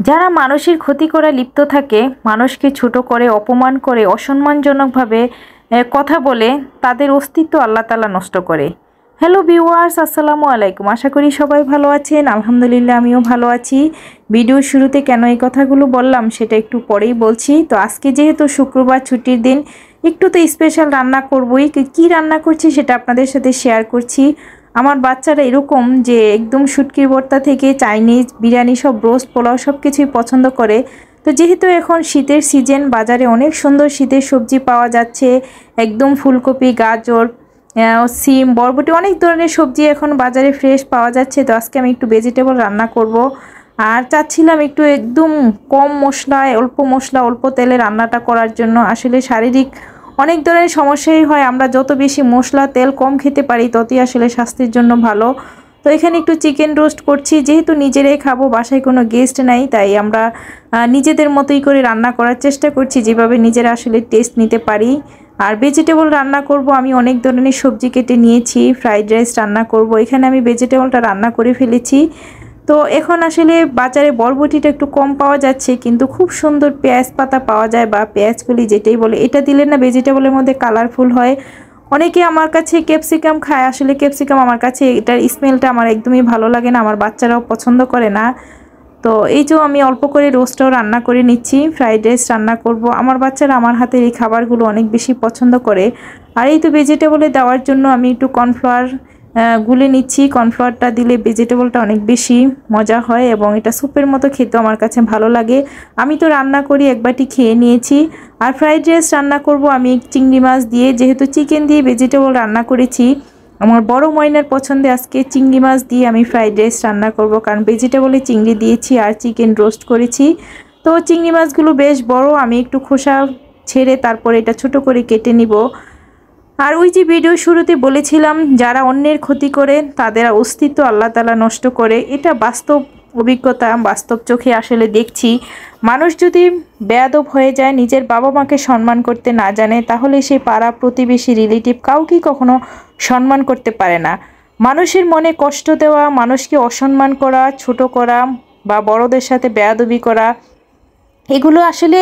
যারা মানুষের ক্ষতি করা লিপ্ত থাকে, মানুষকে ছোট করে, অপমান করে, অসম্মানজনকভাবে কথা বলে, তাদের অস্তিত্ব আল্লাহ তাআলা নষ্ট করে। হ্যালো ভিউয়ার্স, আসসালামু আলাইকুম। আশা করি সবাই ভালো আছেন। আলহামদুলিল্লাহ আমিও ভালো আছি। ভিডিওর শুরুতে কেন এই কথাগুলো বললাম সেটা একটু পরেই বলছি। তো আজকে যেহেতু শুক্রবার ছুটির দিন, একটু তো স্পেশাল রান্না করবই। কি রান্না করছি সেটা আপনাদের সাথে শেয়ার করছি। আমার বাচ্চারা এরকম যে একদম শুটকির ভর্তা থেকে চাইনিজ, বিরিয়ানি, সব রোস্ট, পোলাও সব কিছুই পছন্দ করে। তো যেহেতু এখন শীতের সিজন, বাজারে অনেক সুন্দর শীতের সবজি পাওয়া যাচ্ছে। একদম ফুলকপি, গাজর, সিম, বরবটি, অনেক ধরনের সবজি এখন বাজারে ফ্রেশ পাওয়া যাচ্ছে। তো আজকে আমি একটু ভেজিটেবল রান্না করব। আর চাচ্ছিলাম একটু একদম কম মশলায়, অল্প মশলা, অল্প তেলে রান্নাটা করার জন্য। আসলে শারীরিক অনেক ধরনের সমস্যাই হয়। আমরা যত বেশি মশলা, তেল কম খেতে পারি ততই আসলে স্বাস্থ্যের জন্য ভালো। তো এখানে একটু চিকেন রোস্ট করছি, যেহেতু নিজেরাই খাবো, বাসায় কোনো গেস্ট নাই, তাই আমরা নিজেদের মতোই করে রান্না করার চেষ্টা করছি, যেভাবে নিজেরা আসলে টেস্ট নিতে পারি। আর ভেজিটেবল রান্না করব, আমি অনেক ধরনের সবজি কেটে নিয়েছি। ফ্রাইড রাইস রান্না করব, এখানে আমি ভেজিটেবলটা রান্না করে ফেলেছি। তো এখন আসলে বাজারে বরবটিটা একটু কম পাওয়া যাচ্ছে, কিন্তু খুব সুন্দর পেঁয়াজ পাতা পাওয়া যায়, বা পেঁয়াজ কলি যেটাই বলে। এটা দিলে না ভেজিটেবলের মধ্যে কালারফুল হয়। অনেকে আমার কাছে ক্যাপসিকাম খায়, আসলে ক্যাপসিকাম আমার কাছে এটার স্মেলটা আমার একদমই ভালো লাগে না, আমার বাচ্চারাও পছন্দ করে না। তো এই যে আমি অল্প করে রোস্টও রান্না করে নিচ্ছি, ফ্রাইড রাইস রান্না করব। আমার বাচ্চারা আমার হাতের এই খাবারগুলো অনেক বেশি পছন্দ করে। আর এই তো ভেজিটেবলে দেওয়ার জন্য আমি একটু কর্নফ্লাওয়ার গুলে নিচ্ছি। কর্নফ্লাওয়ারটা দিলে ভেজিটেবলটা অনেক বেশি মজা হয় এবং এটা স্যুপের মতো খেতে আমার কাছে ভালো লাগে। আমি তো রান্না করি, এক বাটি খেয়ে নিয়েছি। আর ফ্রাইড রাইস রান্না করব আমি চিংড়ি মাছ দিয়ে, যেহেতু চিকেন দিয়ে ভেজিটেবল রান্না করেছি। আমার বড় ময়নার পছন্দে আজকে চিংড়ি মাছ দিয়ে আমি ফ্রাইড রাইস রান্না করব, কারণ ভেজিটেবলে চিংড়ি দিয়েছি আর চিকেন রোস্ট করেছি। তো চিংড়ি মাছগুলো বেশ বড়, আমি একটু খোসা ছেড়ে তারপরে এটা ছোট করে কেটে নিব। আর ওই যে ভিডিও শুরুতে বলেছিলাম, যারা অন্যের ক্ষতি করে তাদের অস্তিত্ব আল্লাহ তাআলা নষ্ট করে, এটা বাস্তব অভিজ্ঞতা, বাস্তব চোখে আসলে দেখছি। মানুষ যদি বেয়াদব হয়ে যায়, নিজের বাবা মাকে সম্মান করতে না জানে, তাহলে সে পাড়া প্রতিবেশী, রিলেটিভ কাউকেই কখনো সম্মান করতে পারে না। মানুষের মনে কষ্ট দেওয়া, মানুষকে অসম্মান করা, ছোট করা, বা বড়দের সাথে বেয়াদবি করা, এগুলো আসলে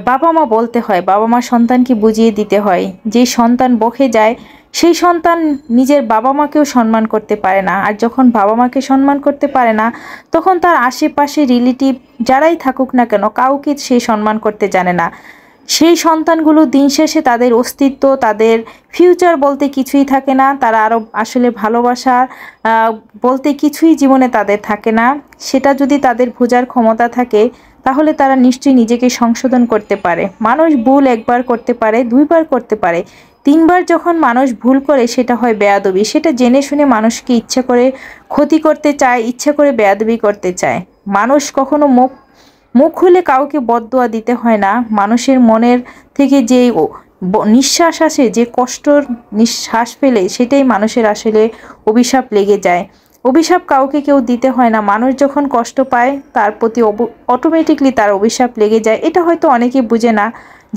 বাবা মা বলতে হয়, বাবা মা সন্তানকে বুঝিয়ে দিতে হয়। যে সন্তান বকে যায়, সেই সন্তান নিজের বাবা মাকেও সম্মান করতে পারে না। আর যখন বাবা মাকে সম্মান করতে পারে না, তখন তার আশেপাশে রিলেটিভ যারাই থাকুক না কেন, কাউকে সে সম্মান করতে জানে না। সেই সন্তানগুলো দিন শেষে তাদের অস্তিত্ব, তাদের ফিউচার বলতে কিছুই থাকে না। তারা আরও আসলে ভালোবাসা বলতে কিছুই জীবনে তাদের থাকে না। সেটা যদি তাদের বোঝার ক্ষমতা থাকে, তাহলে তারা নিশ্চয়ই নিজেকে সংশোধন করতে পারে। মানুষ ভুল একবার করতে পারে, দুইবার করতে পারে, তিনবার যখন মানুষ ভুল করে, সেটা হয় বেয়াদবি। সেটা জেনে শুনে মানুষকে ইচ্ছা করে ক্ষতি করতে চায়, ইচ্ছা করে বেয়াদবি করতে চায়। মানুষ কখনো মুখ খুলে কাউকে বদদোয়া দিতে হয় না। মানুষের মনের থেকে যে নিঃশ্বাস আসে, যে কষ্টর নিঃশ্বাস ফেলে, সেটাই মানুষের আসলে অভিশাপ লেগে যায়। অভিশাপ কাউকে কেউ দিতে হয় না। মানুষ যখন কষ্ট পায়, তার প্রতি অটোমেটিকলি তার অভিশাপ লেগে যায়। এটা হয়তো অনেকে বুঝে না।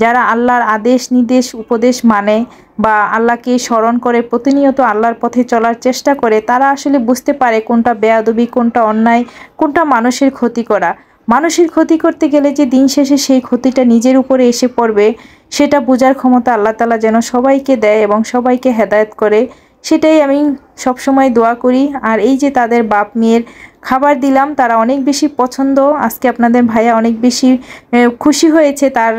যারা আল্লাহর আদেশ, নির্দেশ, উপদেশ মানে, বা আল্লাহকে স্মরণ করে প্রতিনিয়ত আল্লাহর পথে চলার চেষ্টা করে, তারা আসলে বুঝতে পারে কোনটা বেয়াদবি, কোনটা অন্যায়, কোনটা মানুষের ক্ষতি করা। মানুষের ক্ষতি করতে গেলে যে দিন শেষে সেই ক্ষতিটা নিজের উপরে এসে পড়বে, সেটা বোঝার ক্ষমতা আল্লাহ তাআলা যেন সবাইকে দেয় এবং সবাইকে হেদায়েত করে, সেটাই আমি সবসময় দোয়া করি। আর এই যে তাদের বাপ মেয়ের খাবার দিলাম, তারা অনেক বেশি পছন্দ। আজকে আপনাদের ভাইয়া অনেক বেশি খুশি হয়েছে তার